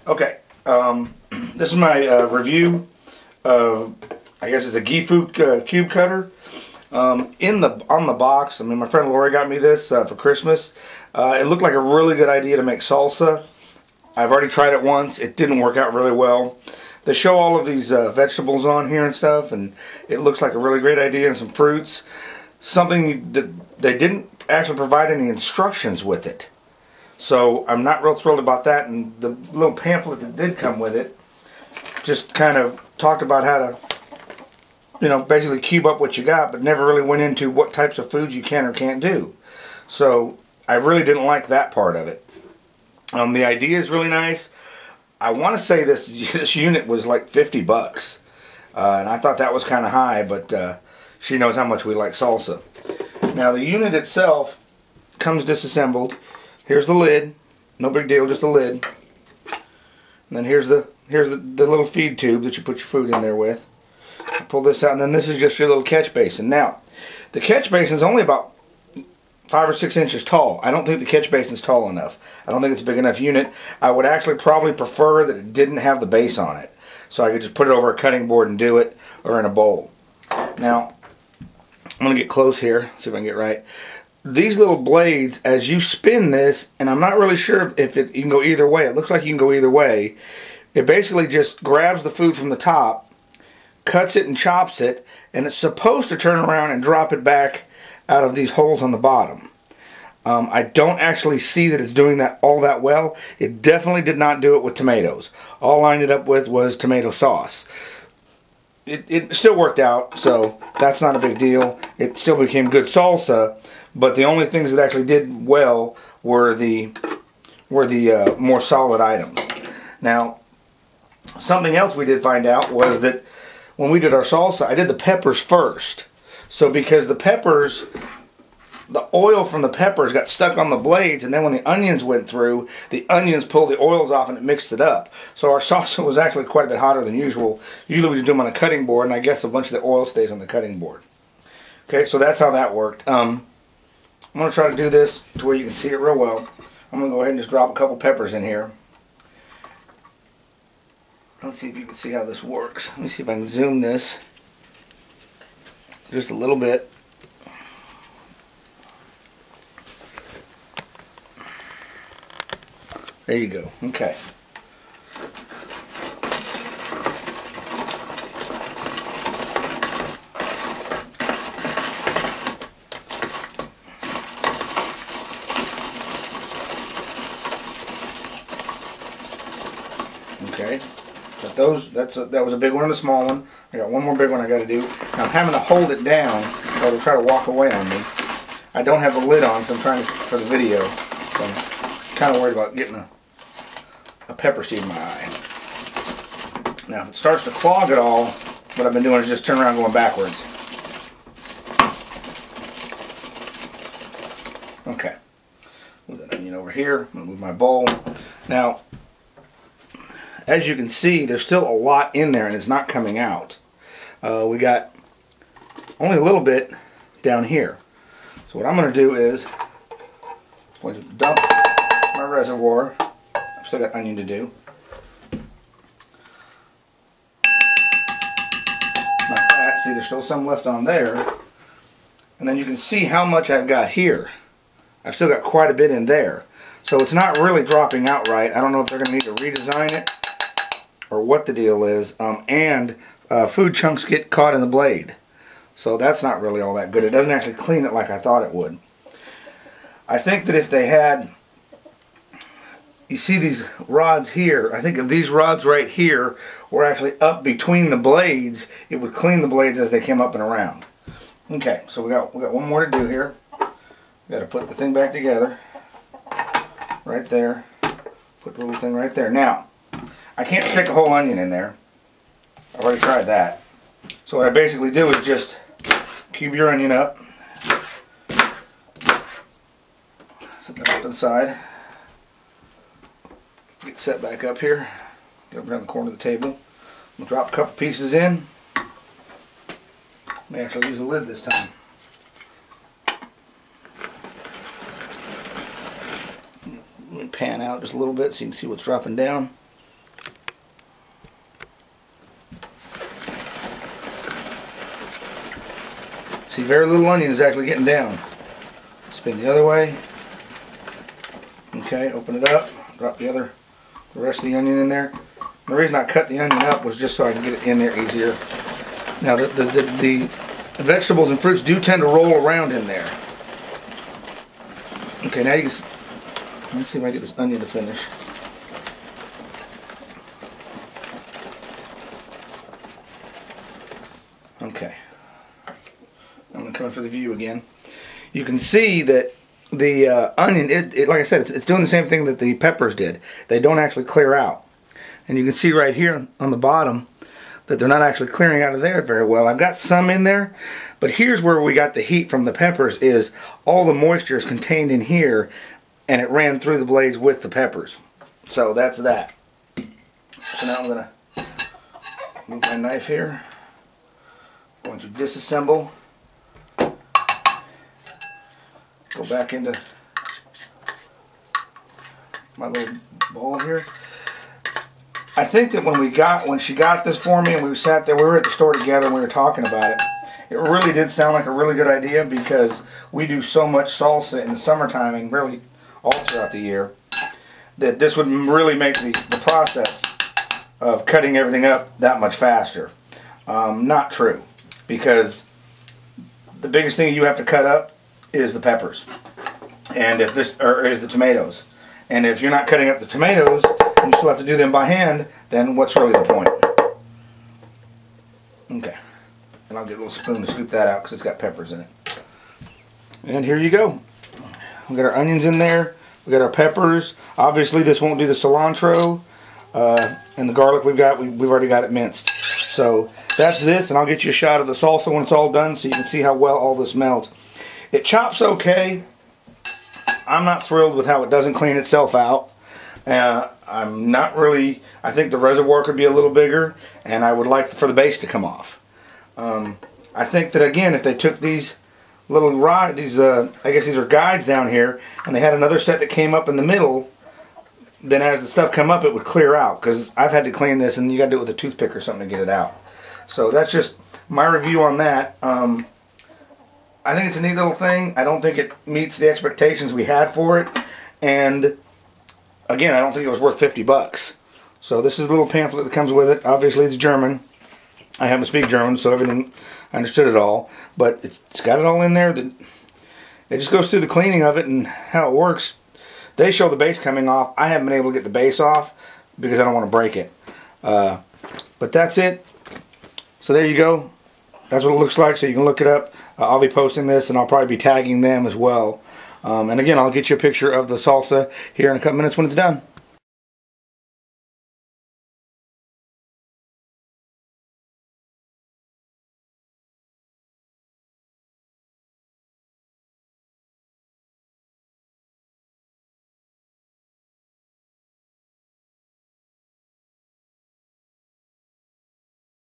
Okay, this is my review of, I guess it's a Gefu cube cutter. On the box, I mean, my friend Lori got me this for Christmas. It looked like a really good idea to make salsa. I've already tried it once. It didn't work out really well. They show all of these vegetables on here and stuff, and it looks like a really great idea, and some fruits. Something that they didn't actually provide any instructions with it. So I'm not real thrilled about that, and the little pamphlet that did come with it just kind of talked about how to, you know, basically cube up what you got, but never really went into what types of foods you can or can't do. So I really didn't like that part of it. The idea is really nice. I want to say this unit was like 50 bucks, and I thought that was kind of high, but she knows how much we like salsa. Now the unit itself comes disassembled. Here's the lid, no big deal, just a lid. And then here's the little feed tube that you put your food in there with. Pull this out, and then this is just your little catch basin. Now, the catch basin is only about 5 or 6 inches tall. I don't think the catch basin is tall enough. I don't think it's a big enough unit. I would actually probably prefer that it didn't have the base on it, so I could just put it over a cutting board and do it, or in a bowl. Now, I'm going to get close here, see if I can get right. These little blades, as you spin this, and I'm not really sure if you can go either way. It looks like you can go either way. It basically just grabs the food from the top, cuts it and chops it, and it's supposed to turn around and drop it back out of these holes on the bottom. I don't actually see that it's doing that all that well. It definitely did not do it with tomatoes. All I ended up with was tomato sauce. It still worked out, so that's not a big deal. It still became good salsa, but the only things that actually did well were the more solid items. Now, something else we did find out was that when we did our salsa, I did the peppers first. So because the peppers, the oil from the peppers got stuck on the blades, and then when the onions went through, the onions pulled the oils off and it mixed it up. So our salsa was actually quite a bit hotter than usual. Usually we just do them on a cutting board, and I guess a bunch of the oil stays on the cutting board. Okay, so that's how that worked. I'm going to try to do this to where you can see it real well. I'm going to go ahead and just drop a couple peppers in here. Let's see if you can see how this works. Let me see if I can zoom this just a little bit. There you go. Okay. Okay. But that was a big one and a small one. I got one more big one I got to do. Now I'm having to hold it down or it'll try to walk away on me. I don't have a lid on, so I'm trying to, for the video. So I'm kind of worried about getting a pepper seed in my eye. Now if it starts to clog at all, what I've been doing is just turn around going backwards. Okay. Move that onion over here. I'm going to move my bowl. Now, as you can see, there's still a lot in there and it's not coming out. We got only a little bit down here. So what I'm going to do is I'm going to dump my reservoir. I've still got onion to do. My fat, see there's still some left on there. And then you can see how much I've got here. I've still got quite a bit in there. So it's not really dropping out right. I don't know if they're going to need to redesign it or what the deal is. Food chunks get caught in the blade. So that's not really all that good. It doesn't actually clean it like I thought it would. I think that if they had, you see these rods here, I think if these rods right here were actually up between the blades, it would clean the blades as they came up and around. Okay, so we got one more to do here. We got to put the thing back together. Right there. Put the little thing right there. Now, I can't stick a whole onion in there. I've already tried that. So what I basically do is just cube your onion up. Set that up to the side. Get set back up here. Get over down the corner of the table. We'll drop a couple pieces in. May actually use the lid this time. Let me pan out just a little bit so you can see what's dropping down. see very little onion is actually getting down. Spin the other way. Okay, open it up. Drop the rest of the onion in there. The reason I cut the onion up was just so I can get it in there easier. Now the vegetables and fruits do tend to roll around in there. Okay, now you can. Let me see if I get this onion to finish. Okay. I'm going to come in for the view again. You can see that the onion, like I said, it's doing the same thing that the peppers did. They don't actually clear out. And you can see right here on the bottom that they're not actually clearing out of there very well. I've got some in there, but here's where we got the heat from the peppers, is all the moisture is contained in here, and it ran through the blades with the peppers. So that's that. So now I'm going to move my knife here. I'm going to disassemble. Go back into my little bowl here. I think that when she got this for me and we sat there, we were at the store together and we were talking about it, it really did sound like a really good idea, because we do so much salsa in the summertime and really all throughout the year, that this would really make the process of cutting everything up that much faster. Not true, because the biggest thing you have to cut up is the peppers, and is the tomatoes. And if you're not cutting up the tomatoes, and you still have to do them by hand, then what's really the point? Okay, and I'll get a little spoon to scoop that out because it's got peppers in it. And here you go. We got our onions in there. We got our peppers. Obviously, this won't do the cilantro, and the garlic we've already got it minced. So that's this, and I'll get you a shot of the salsa when it's all done, so you can see how well all this melts. It chops okay. I'm not thrilled with how it doesn't clean itself out. I'm not really. I think the reservoir could be a little bigger, and I would like for the base to come off. I think that, again, if they took these little I guess these are guides down here, and they had another set that came up in the middle, then as the stuff come up, it would clear out. Because I've had to clean this, and you got to do it with a toothpick or something to get it out. So that's just my review on that. I think it's a neat little thing. I don't think it meets the expectations we had for it. And again, I don't think it was worth 50 bucks. So this is a little pamphlet that comes with it. Obviously it's German. I happen to speak German, so everything, I understood it all. But it's got it all in there. It just goes through the cleaning of it and how it works. They show the base coming off. I haven't been able to get the base off because I don't want to break it. But that's it. So there you go. That's what it looks like, so you can look it up. I'll be posting this, and I'll probably be tagging them as well. And again, I'll get you a picture of the salsa here in a couple minutes when it's done.